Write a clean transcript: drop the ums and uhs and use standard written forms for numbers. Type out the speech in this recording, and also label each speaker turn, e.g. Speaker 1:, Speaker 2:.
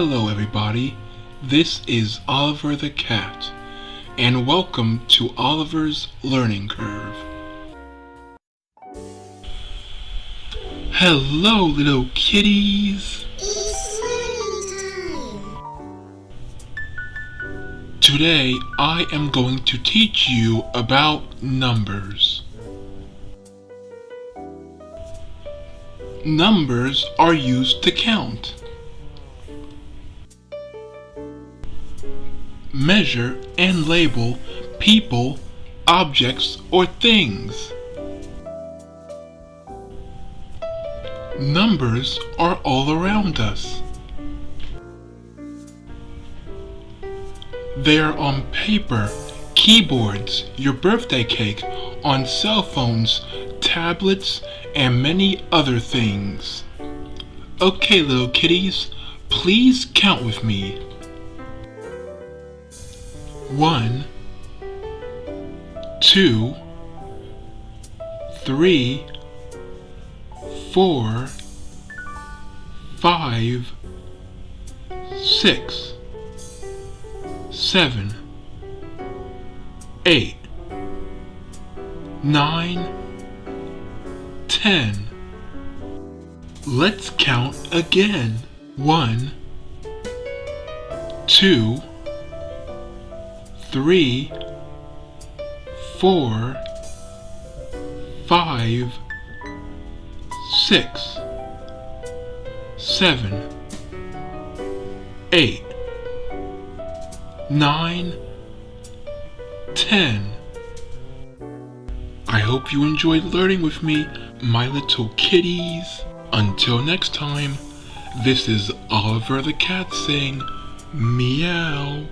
Speaker 1: Hello everybody, this is Oliver the Cat, and welcome to Oliver's Learning Curve. Hello little kitties!
Speaker 2: It's learning time!
Speaker 1: Today I am going to teach you about numbers. Numbers are used to count, measure and label people, objects, or things. Numbers are all around us. They are on paper, keyboards, your birthday cake, on cell phones, tablets, and many other things. Okay, little kitties, please count with me. 1, 2, 3, 4, 5, 6, 7, 8, 9, 10. Let's count again. 1, 2, 3, 4, 5, 6, 7, 8, 9, 10. I hope you enjoyed learning with me, my little kitties. Until next time, this is Oliver the Cat saying meow.